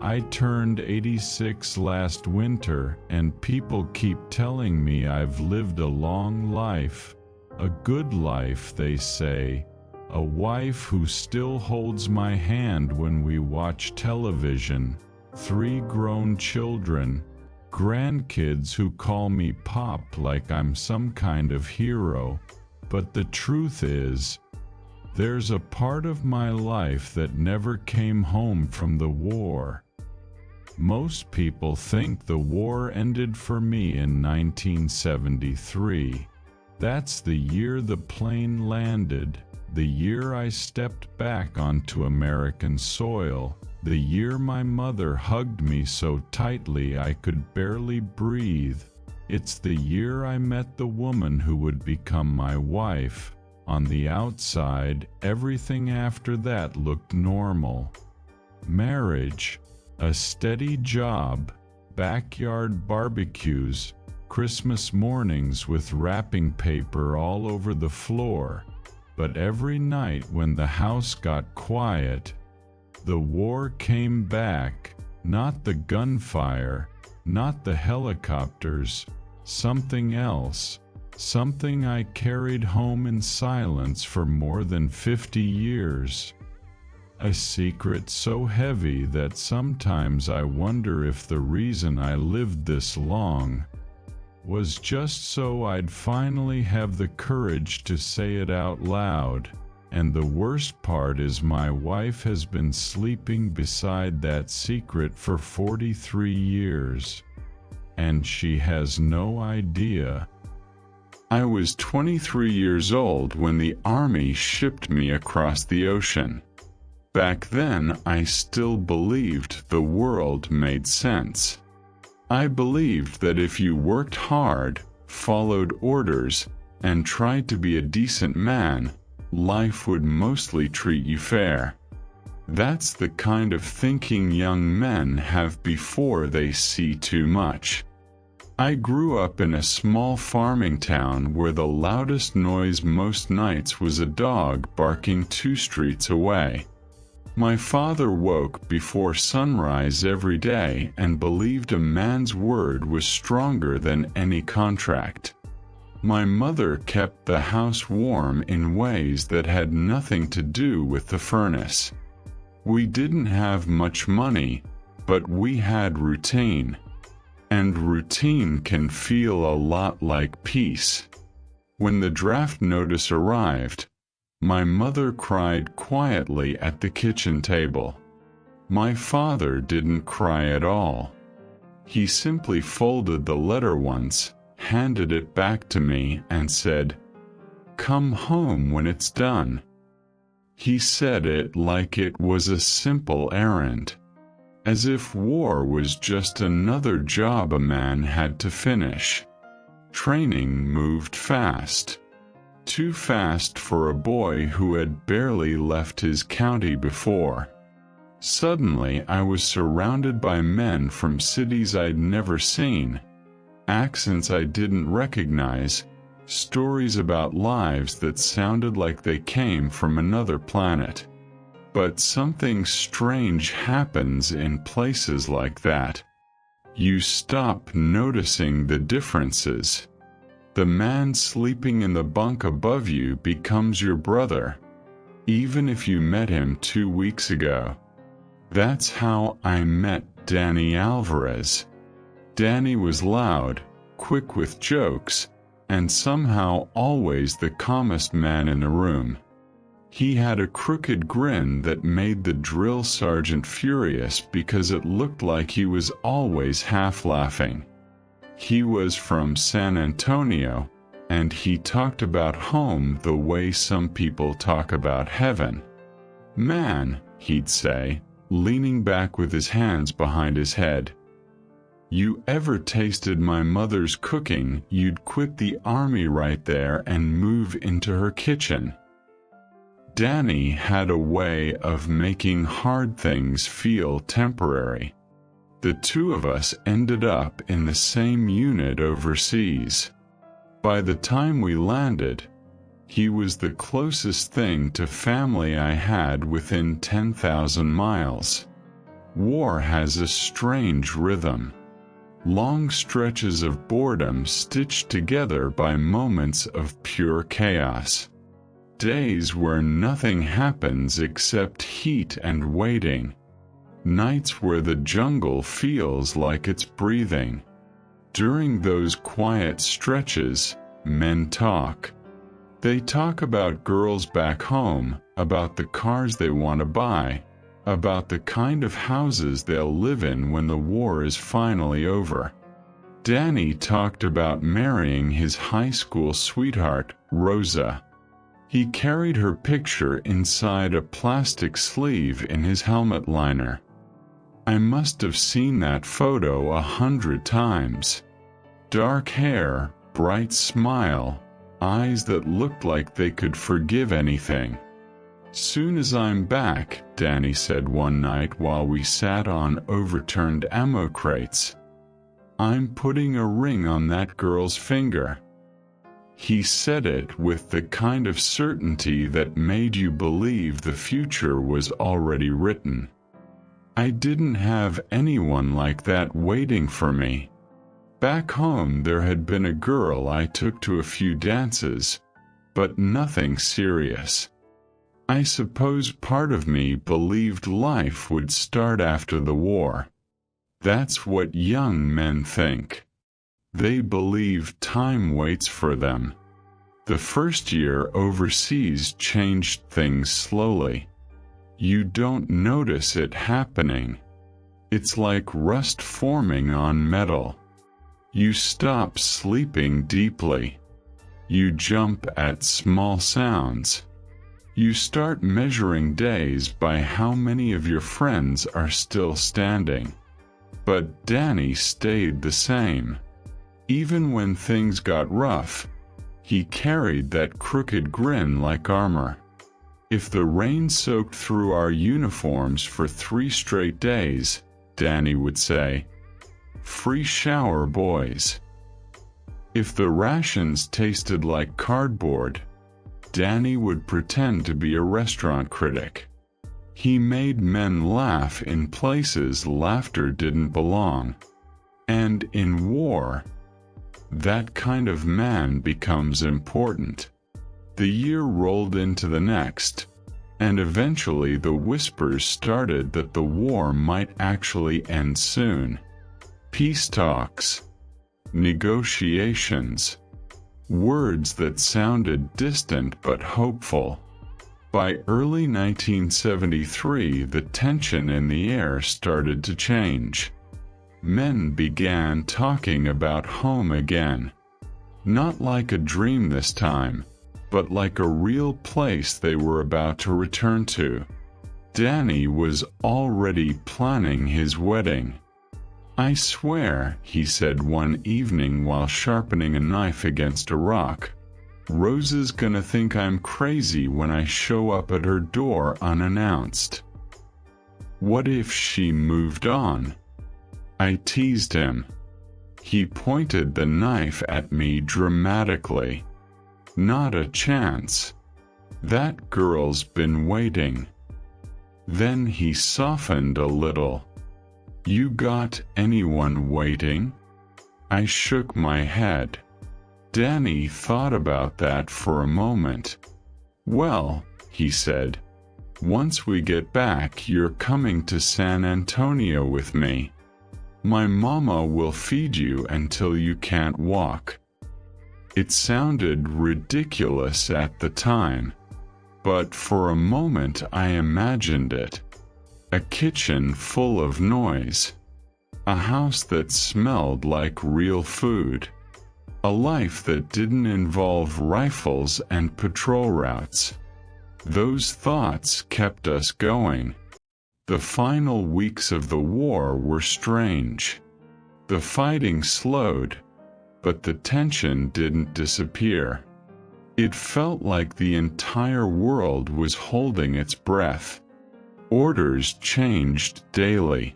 I turned 86 last winter, and people keep telling me I've lived a long life. A good life, they say. A wife who still holds my hand when we watch television. 3 grown children. Grandkids who call me Pop like I'm some kind of hero. But the truth is, there's a part of my life that never came home from the war. Most people think the war ended for me in 1973. That's the year the plane landed, the year I stepped back onto American soil, the year my mother hugged me so tightly I could barely breathe. It's the year I met the woman who would become my wife. On the outside, everything after that looked normal. Marriage, a steady job, backyard barbecues, Christmas mornings with wrapping paper all over the floor. But every night when the house got quiet, the war came back, not the gunfire, not the helicopters, something else, something I carried home in silence for more than 50 years. A secret so heavy that sometimes I wonder if the reason I lived this long was just so I'd finally have the courage to say it out loud. And the worst part is my wife has been sleeping beside that secret for 43 years. And she has no idea. I was 23 years old when the Army shipped me across the ocean. Back then, I still believed the world made sense. I believed that if you worked hard, followed orders, and tried to be a decent man, life would mostly treat you fair. That's the kind of thinking young men have before they see too much. I grew up in a small farming town where the loudest noise most nights was a dog barking 2 streets away. My father woke before sunrise every day and believed a man's word was stronger than any contract. My mother kept the house warm in ways that had nothing to do with the furnace. We didn't have much money, but we had routine. And routine can feel a lot like peace. When the draft notice arrived, my mother cried quietly at the kitchen table. My father didn't cry at all. He simply folded the letter once, handed it back to me, and said, "Come home when it's done." He said it like it was a simple errand, as if war was just another job a man had to finish. Training moved fast. Too fast for a boy who had barely left his county before. Suddenly, I was surrounded by men from cities I'd never seen, accents I didn't recognize, stories about lives that sounded like they came from another planet. But something strange happens in places like that. You stop noticing the differences. The man sleeping in the bunk above you becomes your brother, even if you met him 2 weeks ago. That's how I met Danny Alvarez. Danny was loud, quick with jokes, and somehow always the calmest man in the room. He had a crooked grin that made the drill sergeant furious because it looked like he was always half laughing. He was from San Antonio, and he talked about home the way some people talk about heaven. "Man," he'd say, leaning back with his hands behind his head, "you ever tasted my mother's cooking, you'd quit the Army right there and move into her kitchen." Danny had a way of making hard things feel temporary. The 2 of us ended up in the same unit overseas. By the time we landed, he was the closest thing to family I had within 10,000 miles. War has a strange rhythm. Long stretches of boredom stitched together by moments of pure chaos. Days where nothing happens except heat and waiting. Nights where the jungle feels like it's breathing. During those quiet stretches, men talk. They talk about girls back home, about the cars they want to buy, about the kind of houses they'll live in when the war is finally over. Danny talked about marrying his high school sweetheart, Rosa. He carried her picture inside a plastic sleeve in his helmet liner. I must have seen that photo 100 times. Dark hair, bright smile, eyes that looked like they could forgive anything. "Soon as I'm back," Danny said one night while we sat on overturned ammo crates, "I'm putting a ring on that girl's finger." He said it with the kind of certainty that made you believe the future was already written. I didn't have anyone like that waiting for me. Back home there had been a girl I took to a few dances, but nothing serious. I suppose part of me believed life would start after the war. That's what young men think. They believe time waits for them. The first year overseas changed things slowly. You don't notice it happening. It's like rust forming on metal. You stop sleeping deeply. You jump at small sounds. You start measuring days by how many of your friends are still standing. But Danny stayed the same. Even when things got rough, he carried that crooked grin like armor. If the rain soaked through our uniforms for 3 straight days, Danny would say, "Free shower, boys." If the rations tasted like cardboard, Danny would pretend to be a restaurant critic. He made men laugh in places laughter didn't belong. And in war, that kind of man becomes important. The year rolled into the next, and eventually the whispers started that the war might actually end soon. Peace talks, negotiations, words that sounded distant but hopeful. By early 1973, the tension in the air started to change. Men began talking about home again. Not like a dream this time, but like a real place they were about to return to. Danny was already planning his wedding. "I swear," he said one evening while sharpening a knife against a rock, "Rosa's gonna think I'm crazy when I show up at her door unannounced." What if she moved on? I teased him. He pointed the knife at me dramatically. "Not a chance. That girl's been waiting." Then he softened a little. "You got anyone waiting?" I shook my head. Danny thought about that for a moment. "Well," he said, "once we get back, you're coming to San Antonio with me. My mama will feed you until you can't walk." It sounded ridiculous at the time, but for a moment I imagined it. A kitchen full of noise. A house that smelled like real food. A life that didn't involve rifles and patrol routes. Those thoughts kept us going. The final weeks of the war were strange. The fighting slowed, but the tension didn't disappear. It felt like the entire world was holding its breath. Orders changed daily.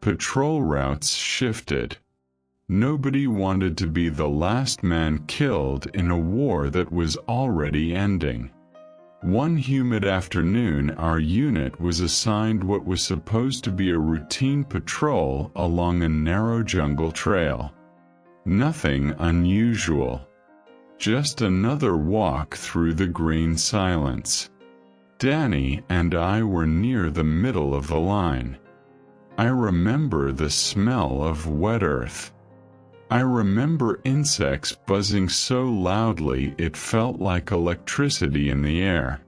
Patrol routes shifted. Nobody wanted to be the last man killed in a war that was already ending. One humid afternoon, our unit was assigned what was supposed to be a routine patrol along a narrow jungle trail. Nothing unusual. Just another walk through the green silence. Danny and I were near the middle of the line. I remember the smell of wet earth. I remember insects buzzing so loudly it felt like electricity in the air.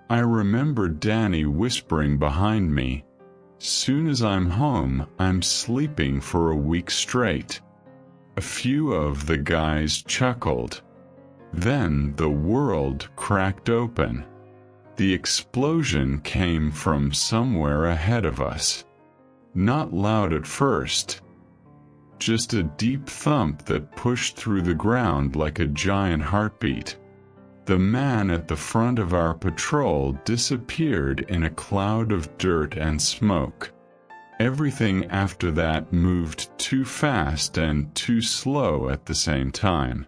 I remember Danny whispering behind me, "Soon as I'm home, I'm sleeping for a week straight." A few of the guys chuckled. Then the world cracked open. The explosion came from somewhere ahead of us. Not loud at first. Just a deep thump that pushed through the ground like a giant heartbeat. The man at the front of our patrol disappeared in a cloud of dirt and smoke. Everything after that moved too fast and too slow at the same time.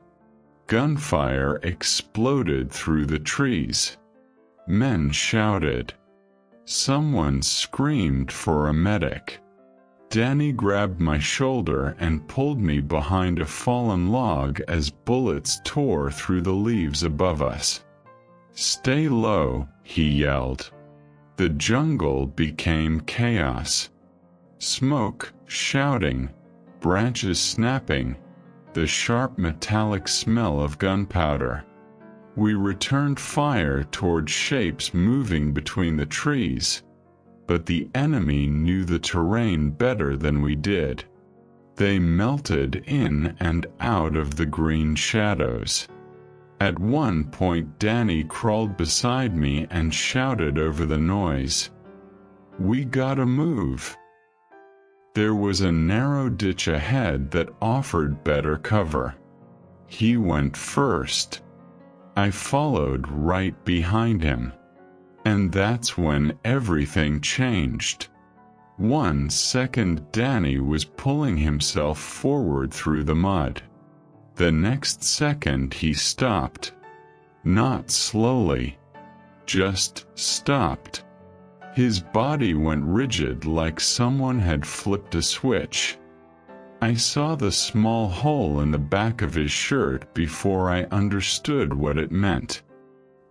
Gunfire exploded through the trees. Men shouted. Someone screamed for a medic. Danny grabbed my shoulder and pulled me behind a fallen log as bullets tore through the leaves above us. "Stay low," he yelled. The jungle became chaos. Smoke, shouting, branches snapping, the sharp metallic smell of gunpowder. We returned fire toward shapes moving between the trees. But the enemy knew the terrain better than we did. They melted in and out of the green shadows. At one point, Danny crawled beside me and shouted over the noise, "We gotta move." There was a narrow ditch ahead that offered better cover. He went first. I followed right behind him. And that's when everything changed. 1 second Danny was pulling himself forward through the mud. The next second he stopped. Not slowly. Just stopped. His body went rigid like someone had flipped a switch. I saw the small hole in the back of his shirt before I understood what it meant.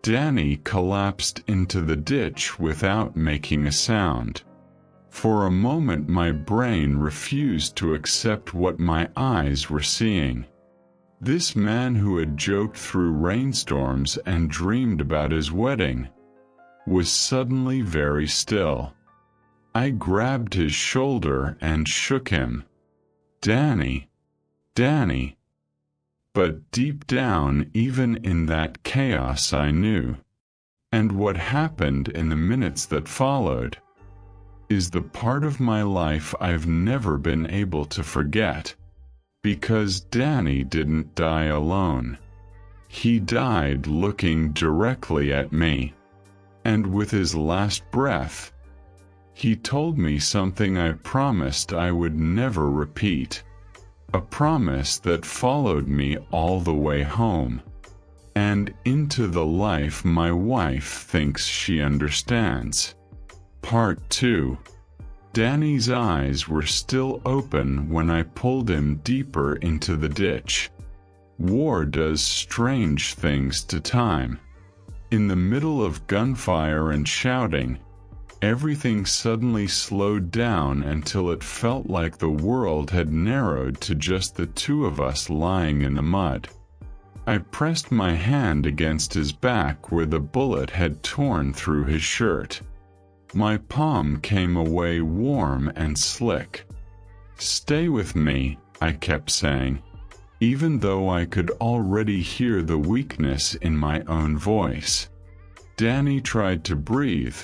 Danny collapsed into the ditch without making a sound. For a moment my brain refused to accept what my eyes were seeing. This man who had joked through rainstorms and dreamed about his wedding was suddenly very still. I grabbed his shoulder and shook him. "Danny, Danny." But deep down, even in that chaos, I knew. And what happened in the minutes that followed is the part of my life I've never been able to forget. Because Danny didn't die alone. He died looking directly at me. And with his last breath, he told me something I promised I would never repeat. A promise that followed me all the way home. And into the life my wife thinks she understands. Part 2. Danny's eyes were still open when I pulled him deeper into the ditch. War does strange things to time. In the middle of gunfire and shouting, everything suddenly slowed down until it felt like the world had narrowed to just the two of us lying in the mud. I pressed my hand against his back where the bullet had torn through his shirt. My palm came away warm and slick. "Stay with me," I kept saying, even though I could already hear the weakness in my own voice. Danny tried to breathe,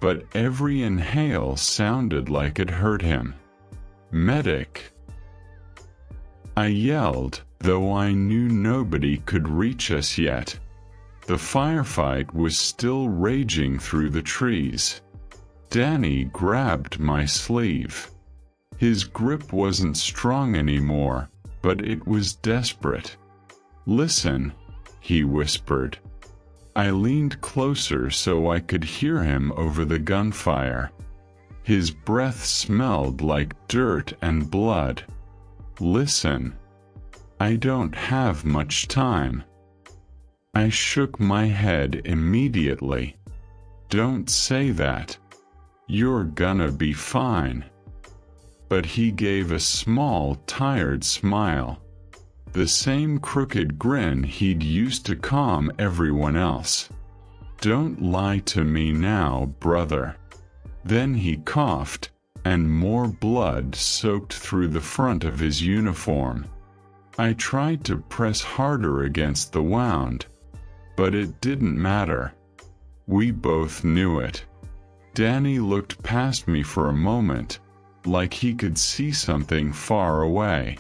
but every inhale sounded like it hurt him. "Medic!" I yelled, though I knew nobody could reach us yet. The firefight was still raging through the trees. Danny grabbed my sleeve. His grip wasn't strong anymore, but it was desperate. "Listen," he whispered. I leaned closer so I could hear him over the gunfire. His breath smelled like dirt and blood. Listen. I don't have much time. I shook my head immediately. Don't say that. You're gonna be fine. But he gave a small, tired smile. The same crooked grin he'd used to calm everyone else. Don't lie to me now, brother. Then he coughed, and more blood soaked through the front of his uniform. I tried to press harder against the wound, but it didn't matter. We both knew it. Danny looked past me for a moment, like he could see something far away.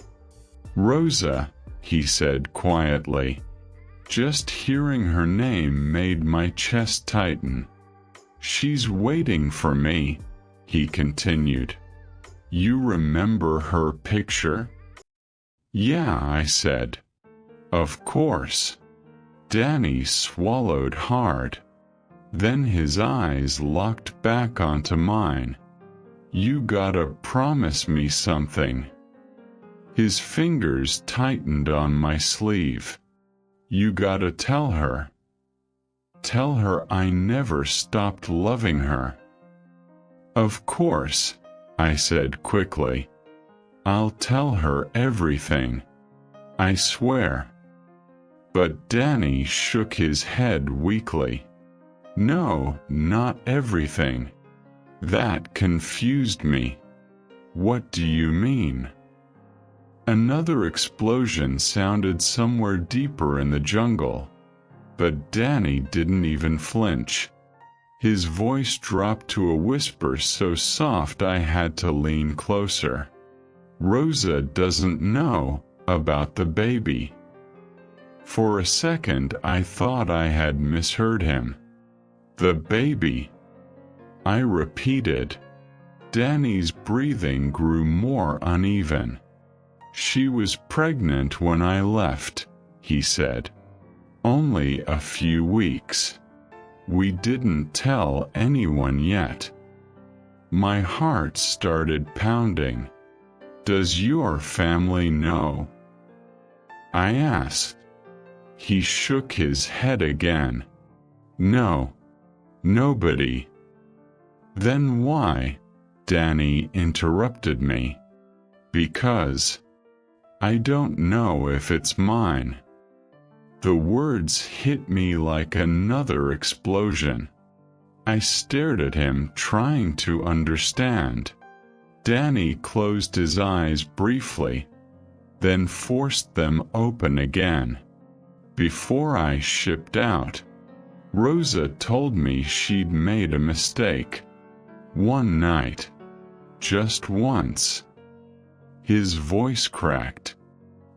Rosa, he said quietly. Just hearing her name made my chest tighten. She's waiting for me, he continued. You remember her picture? Yeah, I said. Of course. Danny swallowed hard. Then his eyes locked back onto mine. You gotta promise me something. His fingers tightened on my sleeve. You gotta tell her. Tell her I never stopped loving her. Of course, I said quickly. I'll tell her everything. I swear. But Danny shook his head weakly. No, not everything. That confused me. What do you mean? Another explosion sounded somewhere deeper in the jungle, but Danny didn't even flinch. His voice dropped to a whisper so soft I had to lean closer. Rosa doesn't know about the baby. For a second I thought I had misheard him. The baby. I repeated. Danny's breathing grew more uneven. She was pregnant when I left, he said. Only a few weeks. We didn't tell anyone yet. My heart started pounding. Does your family know? I asked. He shook his head again. No. Nobody. Then why? Danny interrupted me. Because. I don't know if it's mine. The words hit me like another explosion. I stared at him, trying to understand. Danny closed his eyes briefly, then forced them open again. Before I shipped out, Rosa told me she'd made a mistake. One night. Just once. His voice cracked.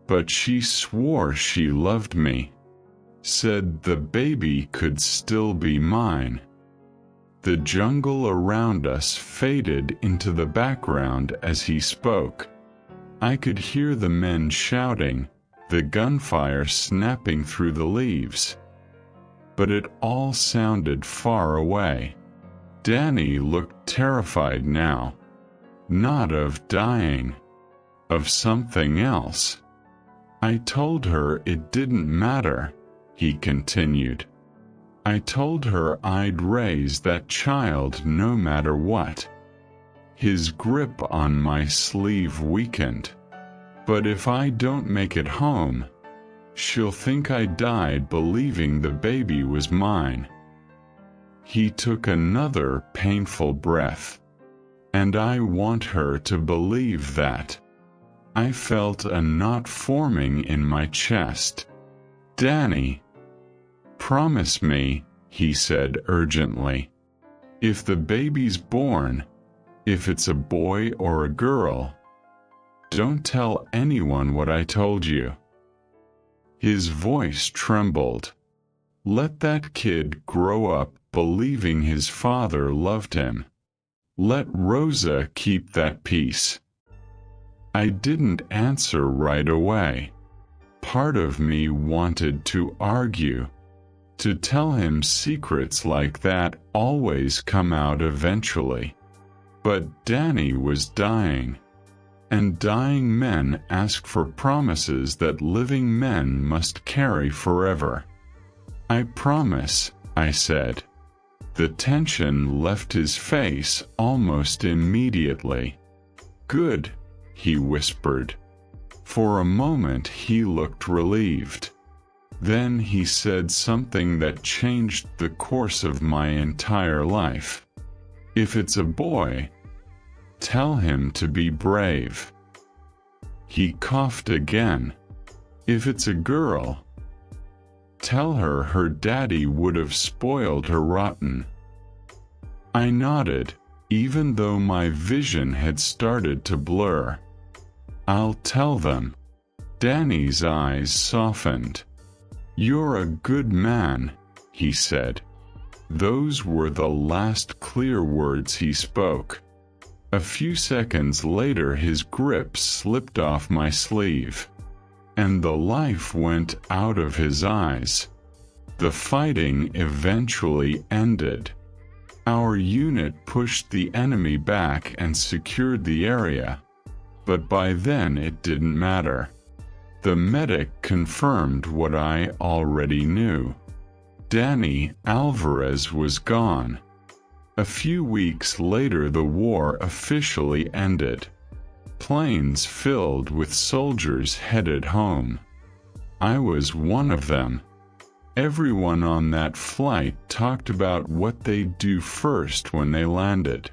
But she swore she loved me. Said the baby could still be mine. The jungle around us faded into the background as he spoke. I could hear the men shouting, the gunfire snapping through the leaves. But it all sounded far away. Danny looked terrified now. Not of dying. Of something else. I told her it didn't matter, he continued. I told her I'd raise that child no matter what. His grip on my sleeve weakened. But if I don't make it home, she'll think I died believing the baby was mine. He took another painful breath. And I want her to believe that. I felt a knot forming in my chest. Danny. Promise me, he said urgently. If the baby's born, if it's a boy or a girl, don't tell anyone what I told you. His voice trembled. Let that kid grow up believing his father loved him. Let Rosa keep that peace. I didn't answer right away. Part of me wanted to argue. To tell him secrets like that always come out eventually. But Danny was dying. And dying men ask for promises that living men must carry forever. I promise, I said. The tension left his face almost immediately. Good, he whispered. For a moment he looked relieved. Then he said something that changed the course of my entire life. If it's a boy, tell him to be brave. He coughed again. If it's a girl, tell her her daddy would have spoiled her rotten. I nodded, even though my vision had started to blur. I'll tell them. Danny's eyes softened. You're a good man, he said. Those were the last clear words he spoke. A few seconds later his grip slipped off my sleeve, and the life went out of his eyes. The fighting eventually ended. Our unit pushed the enemy back and secured the area, but by then it didn't matter. The medic confirmed what I already knew. Danny Alvarez was gone. A few weeks later the war officially ended. Planes filled with soldiers headed home. I was one of them. Everyone on that flight talked about what they'd do first when they landed.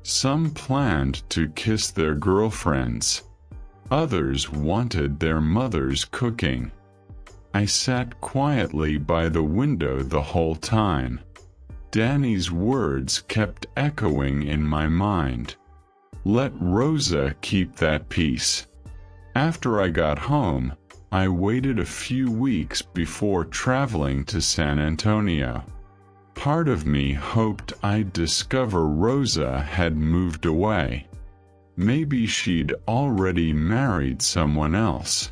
Some planned to kiss their girlfriends. Others wanted their mothers cooking. I sat quietly by the window the whole time. Danny's words kept echoing in my mind. Let Rosa keep that peace. After I got home, I waited a few weeks before traveling to San Antonio. Part of me hoped I'd discover Rosa had moved away. Maybe she'd already married someone else.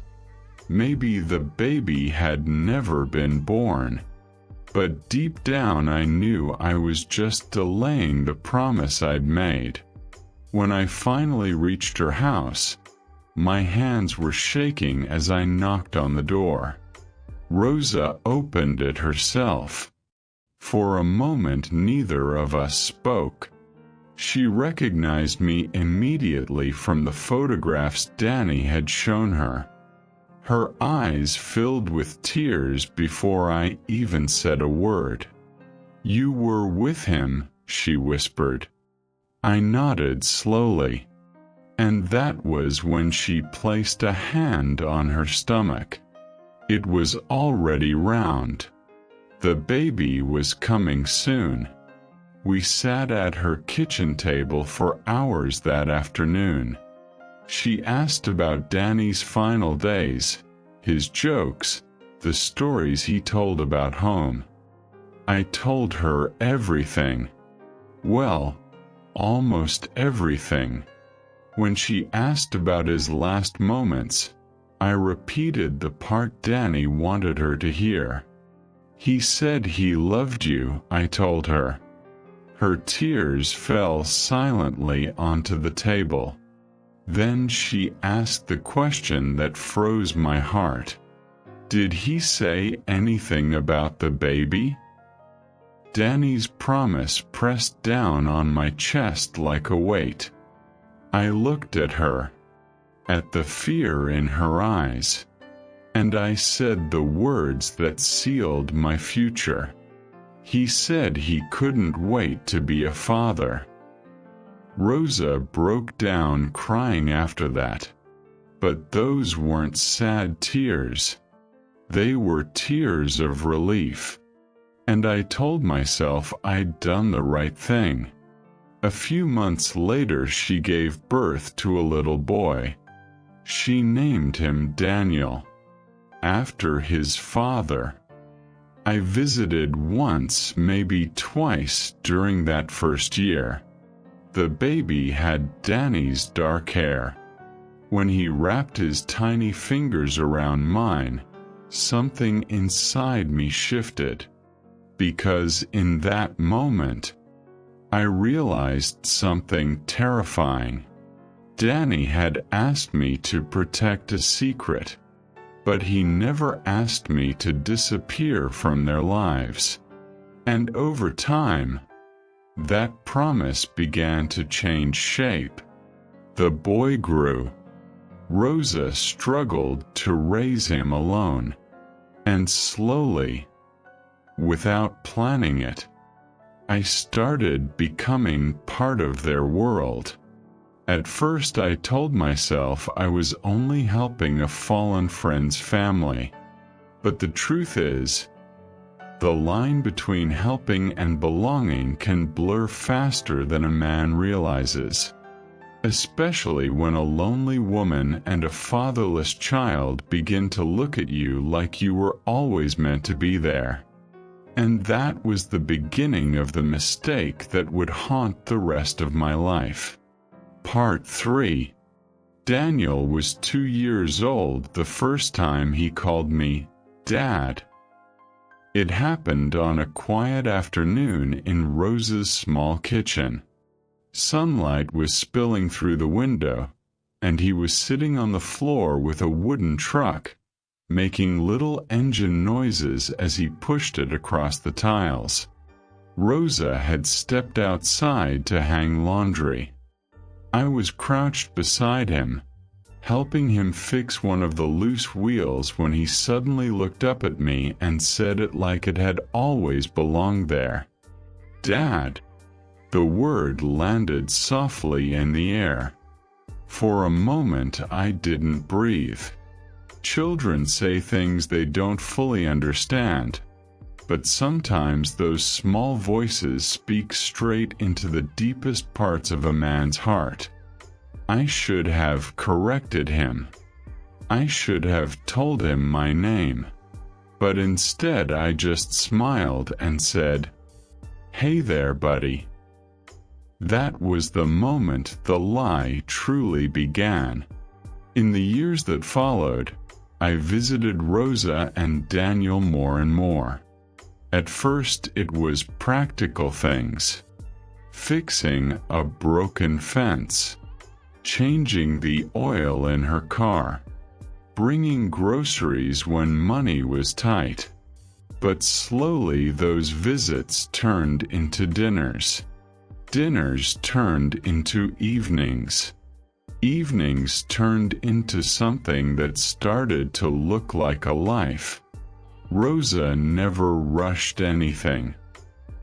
Maybe the baby had never been born. But deep down I knew I was just delaying the promise I'd made. When I finally reached her house, my hands were shaking as I knocked on the door. Rosa opened it herself. For a moment neither of us spoke. She recognized me immediately from the photographs Danny had shown her. Her eyes filled with tears before I even said a word. You were with him, she whispered. I nodded slowly. And that was when she placed a hand on her stomach. It was already round. The baby was coming soon. We sat at her kitchen table for hours that afternoon. She asked about Danny's final days, his jokes, the stories he told about home. I told her everything. Well, almost everything. When she asked about his last moments, I repeated the part Danny wanted her to hear. He said he loved you, I told her. Her tears fell silently onto the table. Then she asked the question that froze my heart. Did he say anything about the baby? Danny's promise pressed down on my chest like a weight. I looked at her, at the fear in her eyes, and I said the words that sealed my future. He said he couldn't wait to be a father. Rosa broke down crying after that. But those weren't sad tears. They were tears of relief. And I told myself I'd done the right thing. A few months later she gave birth to a little boy. She named him Daniel, after his father. I visited once, maybe twice during that first year. The baby had Danny's dark hair. When he wrapped his tiny fingers around mine, something inside me shifted. because in that moment, I realized something terrifying. Danny had asked me to protect a secret, but he never asked me to disappear from their lives. And over time, that promise began to change shape. The boy grew. Rosa struggled to raise him alone. And slowly, without planning it, I started becoming part of their world. At first I told myself I was only helping a fallen friend's family. But the truth is, the line between helping and belonging can blur faster than a man realizes. Especially when a lonely woman and a fatherless child begin to look at you like you were always meant to be there. And that was the beginning of the mistake that would haunt the rest of my life. Part 3. Daniel was 2 years old the first time he called me Dad. It happened on a quiet afternoon in Rosa's small kitchen. Sunlight was spilling through the window, and he was sitting on the floor with a wooden truck, making little engine noises as he pushed it across the tiles. Rosa had stepped outside to hang laundry. I was crouched beside him, helping him fix one of the loose wheels when he suddenly looked up at me and said it like it had always belonged there. "Dad." The word landed softly in the air. For a moment I didn't breathe. Children say things they don't fully understand, but sometimes those small voices speak straight into the deepest parts of a man's heart. I should have corrected him. I should have told him my name. But instead I just smiled and said, "Hey there, buddy." That was the moment the lie truly began. In the years that followed, I visited Rosa and Daniel more and more. At first it was practical things. Fixing a broken fence, changing the oil in her car, bringing groceries when money was tight. But slowly those visits turned into dinners. Dinners turned into evenings. Evenings turned into something that started to look like a life. Rosa never rushed anything.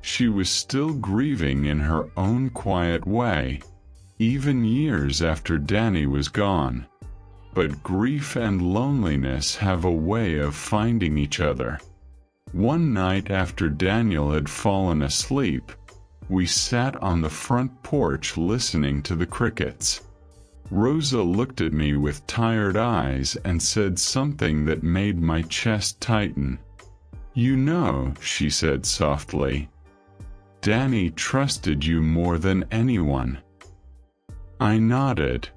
She was still grieving in her own quiet way, even years after Danny was gone. But grief and loneliness have a way of finding each other. One night after Daniel had fallen asleep, we sat on the front porch listening to the crickets. Rosa looked at me with tired eyes and said something that made my chest tighten. "You know," she said softly, "Danny trusted you more than anyone." I nodded.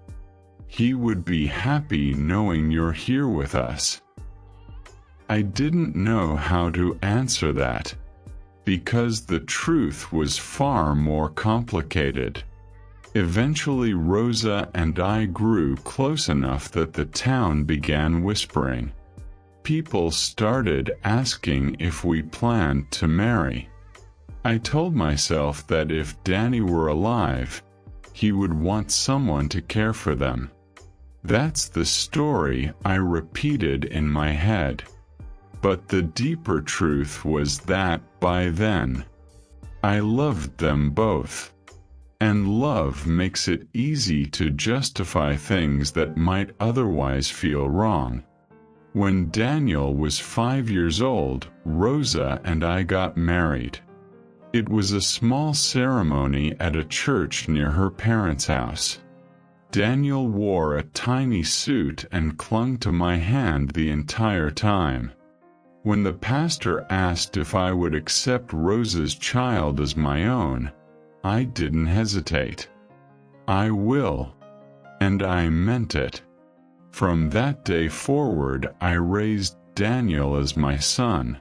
"He would be happy knowing you're here with us." I didn't know how to answer that, because the truth was far more complicated. Eventually Rosa and I grew close enough that the town began whispering. People started asking if we planned to marry. I told myself that if Danny were alive, he would want someone to care for them. That's the story I repeated in my head. But the deeper truth was that, by then, I loved them both. And love makes it easy to justify things that might otherwise feel wrong. When Daniel was 5 years old, Rosa and I got married. It was a small ceremony at a church near her parents' house. Daniel wore a tiny suit and clung to my hand the entire time. When the pastor asked if I would accept Rosa's child as my own, I didn't hesitate. "I will." And I meant it. From that day forward, I raised Daniel as my son.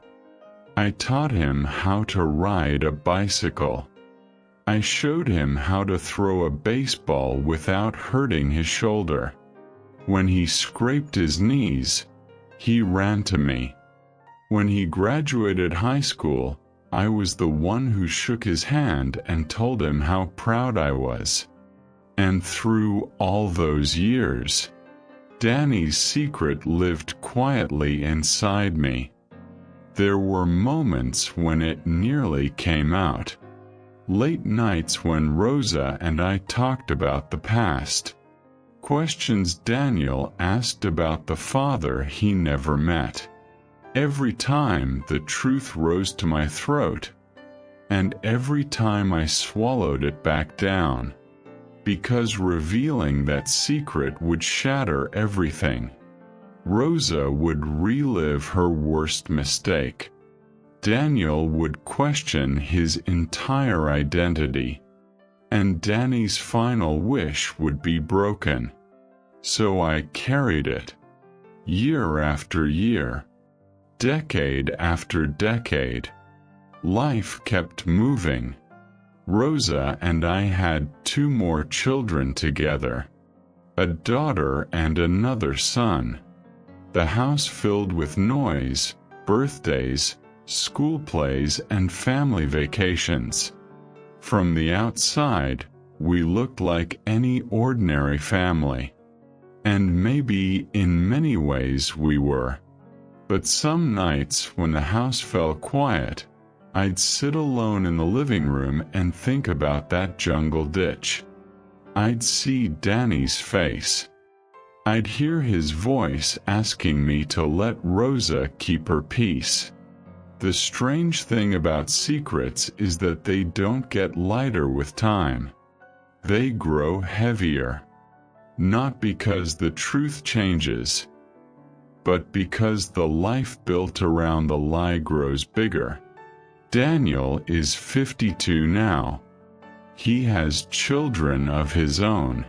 I taught him how to ride a bicycle. I showed him how to throw a baseball without hurting his shoulder. When he scraped his knees, he ran to me. When he graduated high school, I was the one who shook his hand and told him how proud I was. And through all those years, Danny's secret lived quietly inside me. There were moments when it nearly came out. Late nights when Rosa and I talked about the past. Questions Daniel asked about the father he never met. Every time the truth rose to my throat, and every time I swallowed it back down, because revealing that secret would shatter everything. Rosa would relive her worst mistake. Daniel would question his entire identity, and Danny's final wish would be broken. So I carried it, year after year, decade after decade. Life kept moving. Rosa and I had 2 more children together, a daughter and another son. The house filled with noise, birthdays, school plays, and family vacations. From the outside, we looked like any ordinary family. And maybe in many ways we were. But some nights when the house fell quiet, I'd sit alone in the living room and think about that jungle ditch. I'd see Danny's face. I'd hear his voice asking me to let Rosa keep her peace. The strange thing about secrets is that they don't get lighter with time. They grow heavier. Not because the truth changes, but because the life built around the lie grows bigger. Daniel is 52 now. He has children of his own.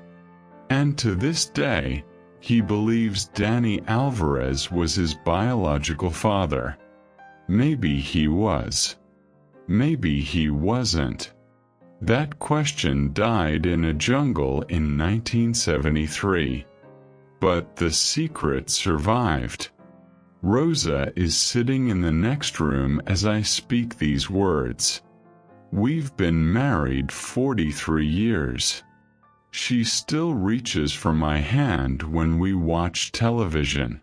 And to this day, he believes Danny Alvarez was his biological father. Maybe he was. Maybe he wasn't. That question died in a jungle in 1973. But the secret survived. Rosa is sitting in the next room as I speak these words. We've been married 43 years. She still reaches for my hand when we watch television.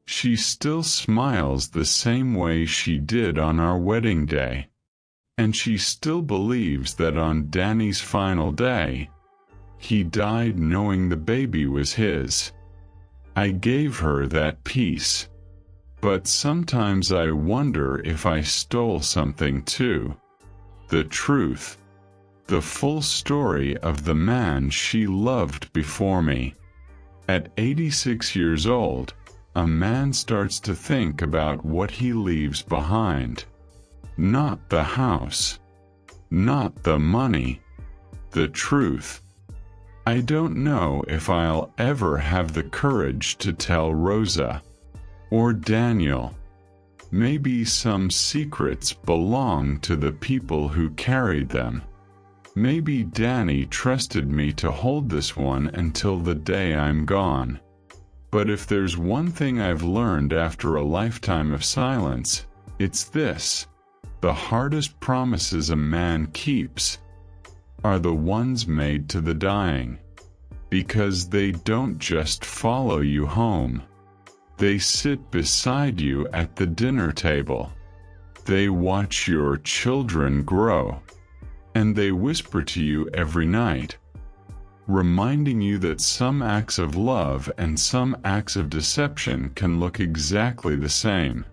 She still smiles the same way she did on our wedding day. And she still believes that on Danny's final day, he died knowing the baby was his. I gave her that peace. But sometimes I wonder if I stole something too. The truth. The full story of the man she loved before me. At 86 years old, a man starts to think about what he leaves behind. Not the house. Not the money. The truth. I don't know if I'll ever have the courage to tell Rosa. Or Daniel. Maybe some secrets belong to the people who carried them. Maybe Danny trusted me to hold this one until the day I'm gone. But if there's one thing I've learned after a lifetime of silence, it's this. The hardest promises a man keeps are the ones made to the dying. Because they don't just follow you home. They sit beside you at the dinner table. They watch your children grow. And they whisper to you every night, reminding you that some acts of love and some acts of deception can look exactly the same.